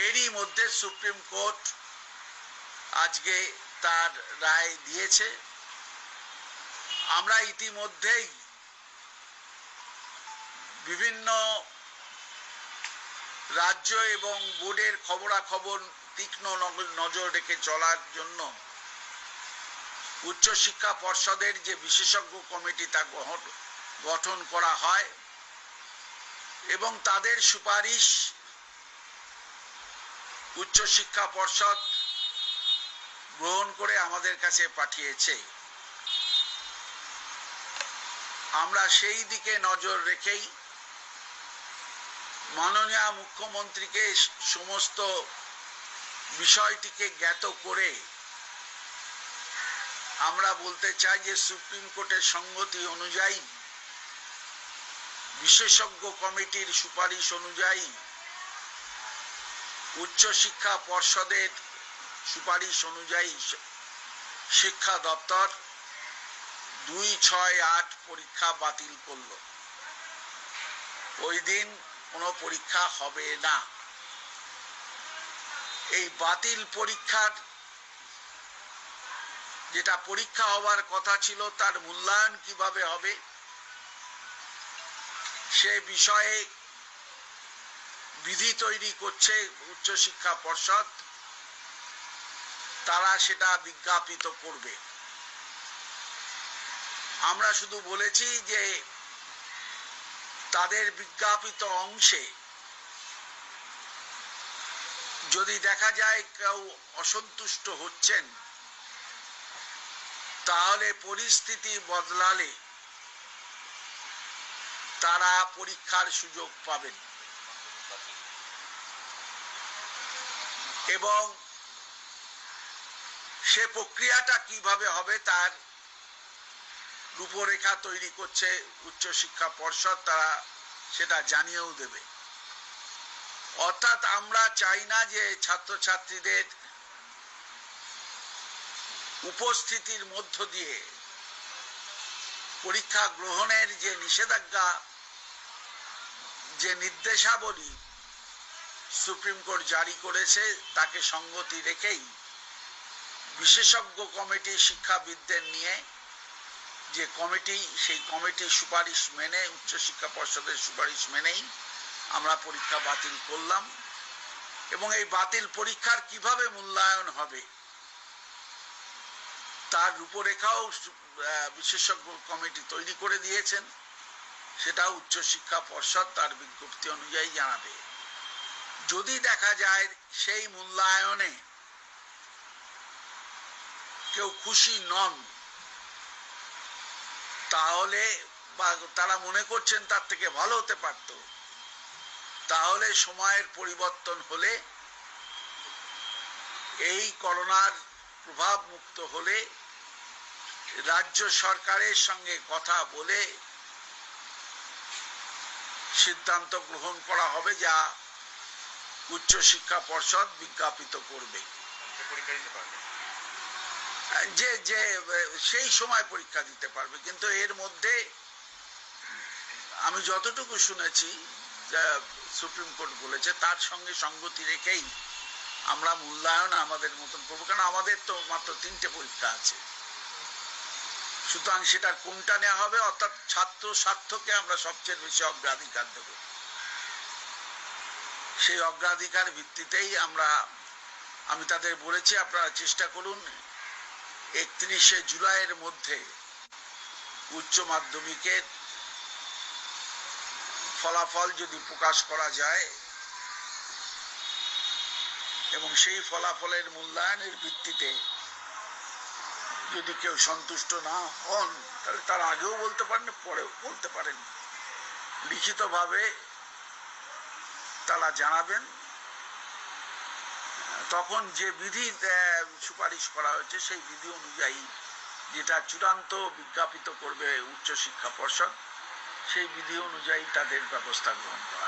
এরই মধ্যে supreme court আজকে তার রায় দিয়েছে। আমরা ইতিমধ্যেই বিভিন্ন রাজ্য এবং বোর্ডের খবরাখবর তীক্ষ্ণ নজর রেখে চলার জন্য উচ্চশিক্ষা পর্ষদের যে বিশেষজ্ঞ কমিটি তা গঠন করা হয় এবং তাদের সুপারিশ উচ্চশিক্ষা পর্ষদ গ্রহণ করে আমাদের কাছে পাঠিয়েছে। আমরা সেই দিকে নজর রেখেই মাননীয় মুখ্যমন্ত্রীকে সমস্ত বিষয়টিকে জ্ঞাত করে আমরা বলতে চাই যে সুপ্রিম কোর্টের সংগতি অনুযায়ী বিশেষজ্ঞ কমিটির সুপারিশ অনুযায়ী উচ্চশিক্ষা পর্ষদের সুপারিশ অনুযায়ী শিক্ষা দপ্তর 2-6-8 পরীক্ষা বাতিল করল। ওই দিন কোনো পরীক্ষা হবে না। এই বাতিল পরীক্ষার যেটা পরীক্ষা হওয়ার কথা ছিল তার মূল্যায়ন কিভাবে হবে সে বিষয়ে বিধি তৈরি করছে উচ্চশিক্ষা পর্ষদ। তারা সেটা বিজ্ঞাপিত করবে। আমরা শুধু বলেছি যে তাদের বিজ্ঞাপিত অংশে যদি দেখা যায় কেউ অসন্তুষ্ট হচ্ছেন তাহলে পরিস্থিতি বদলালে তারা পরীক্ষার সুযোগ পাবেন এবং সে প্রক্রিয়াটা কিভাবে হবে তার রূপরেখা তৈরি করছে উচ্চশিক্ষা পর্ষদ। তারা সেটা জানিয়েও দেবে। অর্থাৎ আমরা চাই না যে ছাত্রছাত্রীদের উপস্থিতির মধ্য দিয়ে পরীক্ষা গ্রহণের যে নিষেধাজ্ঞা যে নির্দেশাবলী সুপ্রিম কোর্ট জারি করেছে তাকে সঙ্গতি রেখেই বিশেষজ্ঞ কমিটি শিক্ষাবিদদের নিয়ে যে কমিটি সেই কমিটির সুপারিশ মেনে উচ্চশিক্ষা পর্ষদের সুপারিশ মেনেই আমরা পরীক্ষা বাতিল করলাম এবং এই বাতিল পরীক্ষার কিভাবে মূল্যায়ন হবে তার রূপরেখাও বিশেষজ্ঞ কমিটি তৈরি করে দিয়েছেন। সেটা উচ্চশিক্ষা পর্ষদ তার বিজ্ঞপ্তি অনুযায়ী জানাবে। যদি দেখা যায় সেই মূল্যায়নে কেউ খুশি নন তাহলে বা তারা মনে করছেন তার থেকে ভালো হতে পারত, তাহলে সময়ের পরিবর্তন হলে এই করোনার প্রভাব মুক্ত হলে রাজ্য সরকারের সঙ্গে কথা বলে সিদ্ধান্ত গ্রহণ করা হবে যা উচ্চশিক্ষা পর্ষদ বিজ্ঞাপিত করবে। যে যে সেই সময় পরীক্ষা দিতে পারবে। কিন্তু এর মধ্যে আমি যতটুকু শুনেছি যা সুপ্রিম কোর্ট বলেছে তার সঙ্গে সঙ্গতি রেখেই আমরা মূল্যায়ন আমাদের মতন করবো, কারণ আমাদের তো মাত্র 3টে পরীক্ষা আছে। সুতরাং সেটার কোনটা নেওয়া হবে, অর্থাৎ ছাত্র স্বার্থকে আমরা সবচেয়ে বেশি অগ্রাধিকার দেব। সেই অগ্রাধিকার ভিত্তিতেই আমি তাদের বলেছি আপনারা চেষ্টা করুন 31শে জুলাইয়ের মধ্যে উচ্চ মাধ্যমিকের ফলাফল যদি প্রকাশ করা যায় এবং সেই ফলাফলের মূল্যায়নের ভিত্তিতে যদি কেউ সন্তুষ্ট না হন তাহলে তার আগেও বলতে পারেন, পরেও বলতে পারেন, লিখিতভাবে তারা জানাবেন। তখন যে বিধি সুপারিশ করা হয়েছে সেই বিধি অনুযায়ী যেটা চূড়ান্ত বিজ্ঞাপিত করবে উচ্চশিক্ষা পর্ষদ সেই বিধি অনুযায়ী তাদের ব্যবস্থা গ্রহণ করা।